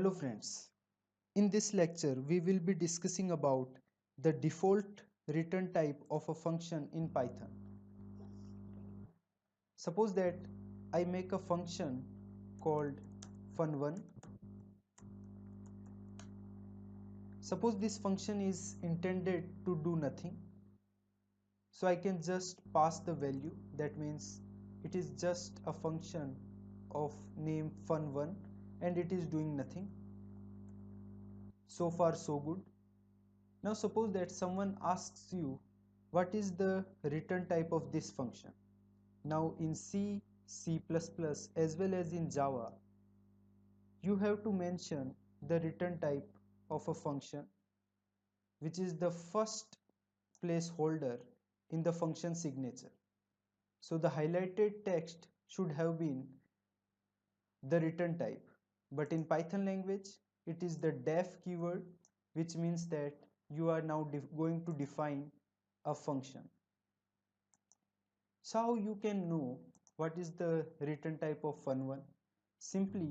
Hello friends, in this lecture we will be discussing about the default return type of a function in Python. Suppose that I make a function called fun1. Suppose this function is intended to do nothing, so I can just pass the value. That means it is just a function of name fun1 and it is doing nothing. So far so good. Now suppose that someone asks you what is the return type of this function. Now in C, C++ as well as in Java, you have to mention the return type of a function, which is the first placeholder in the function signature. So the highlighted text should have been the return type, but in Python language it is the def keyword, which means that you are now going to define a function. So how you can know what is the return type of fun1? Simply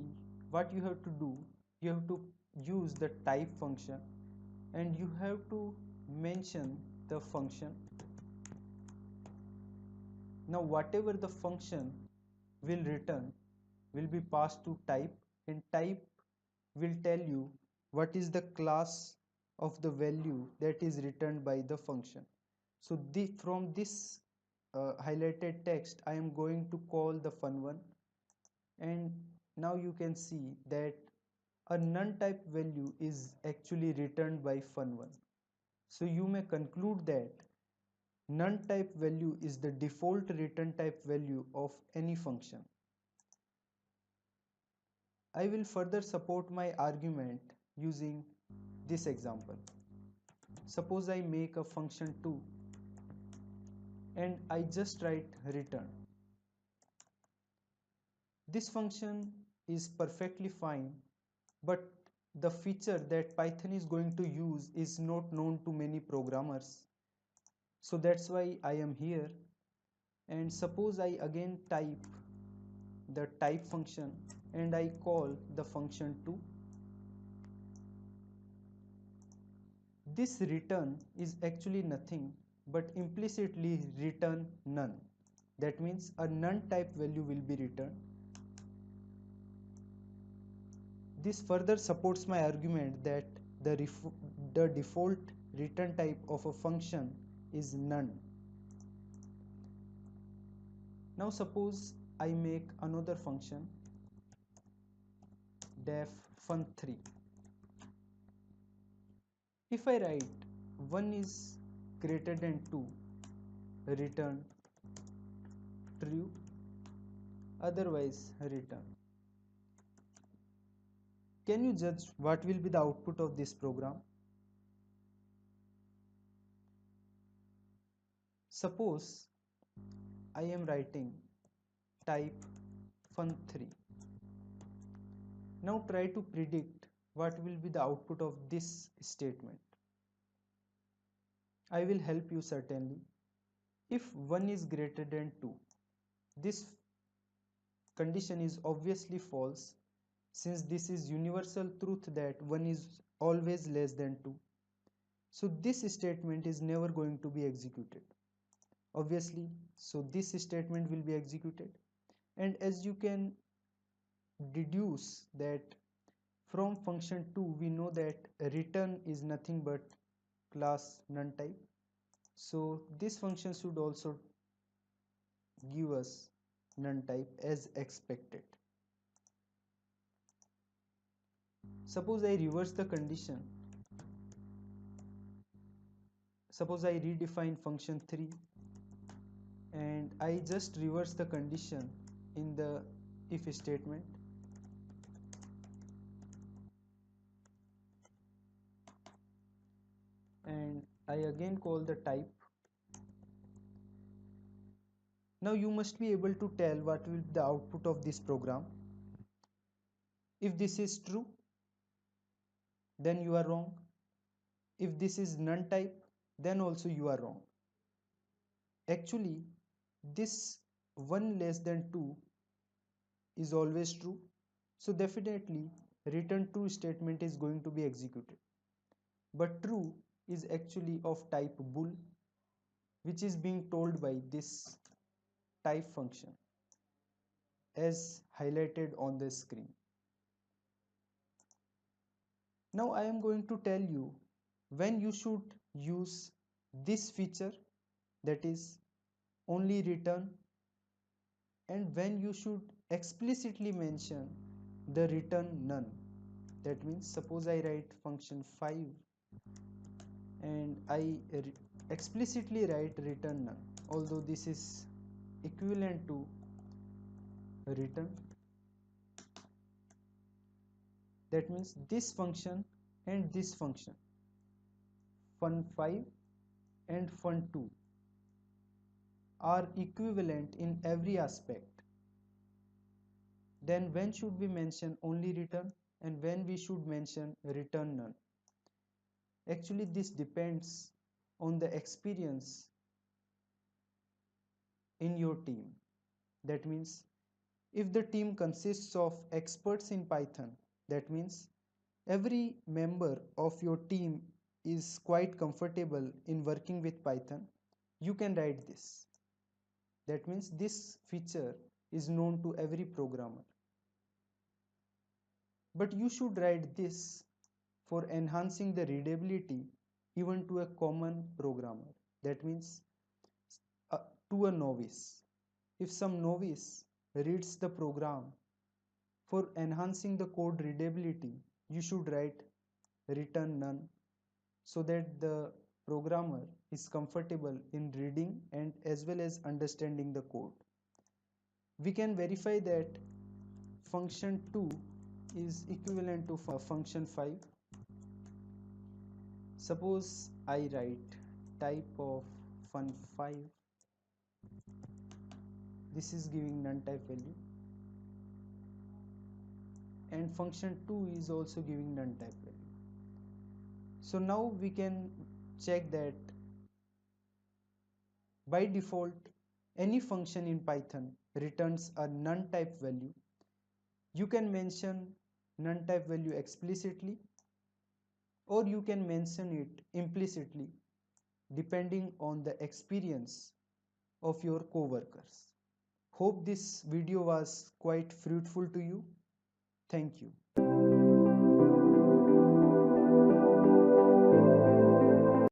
what you have to do, you have to use the type function and you have to mention the function. Now whatever the function will return will be passed to type, and type will tell you what is the class of the value that is returned by the function. So from this highlighted text I am going to call the fun1, and now you can see that a none type value is actually returned by fun1. So you may conclude that none type value is the default return type value of any function. I will further support my argument using this example. Suppose I make a function 2 and I just write return. This function is perfectly fine, but the feature that Python is going to use is not known to many programmers. So that's why I am here. And suppose I again type the type function and I call the function 2. This return is actually nothing but implicitly return none. That means a none type value will be returned. This further supports my argument that the default return type of a function is none. Now suppose I make another function def fun3. If I write 1 is greater than 2, return true, otherwise return. Can you judge what will be the output of this program? Suppose I am writing type fun3. Now try to predict what will be the output of this statement. I will help you certainly. If 1 is greater than 2, this condition is obviously false, since this is universal truth that 1 is always less than 2. So this statement is never going to be executed. Obviously, so this statement will be executed. And as you can deduce that from function 2, we know that return is nothing but class none type. So this function should also give us none type as expected. Suppose I reverse the condition. Suppose I redefine function 3 and I just reverse the condition in the if statement. And I again call the type. Now you must be able to tell what will be the output of this program. If this is true, then you are wrong. If this is none type, then also you are wrong. Actually, this 1 less than 2 is always true. So definitely return true statement is going to be executed. But true is actually of type bool, which is being told by this type function as highlighted on the screen. Now I am going to tell you when you should use this feature, that is only return, and when you should explicitly mention the return none. That means suppose I write function 5 and I explicitly write return none, although this is equivalent to return. That means this function and this function, fun5 and fun2, are equivalent in every aspect. Then when should we mention only return and when we should mention return none? Actually, this depends on the experience in your team. That means if the team consists of experts in Python, that means every member of your team is quite comfortable in working with Python, you can write this. That means this feature is known to every programmer. But you should write this for enhancing the readability even to a common programmer. That means uh, to a novice. If some novice reads the program, for enhancing the code readability, you should write return none so that the programmer is comfortable in reading and as well as understanding the code. We can verify that function 2 is equivalent to function 5. Suppose I write type of fun5, this is giving none type value, and function 2 is also giving none type value. So now we can check that by default any function in Python returns a none type value. You can mention none type value explicitly or you can mention it implicitly depending on the experience of your coworkers. Hope this video was quite fruitful to you. Thank you.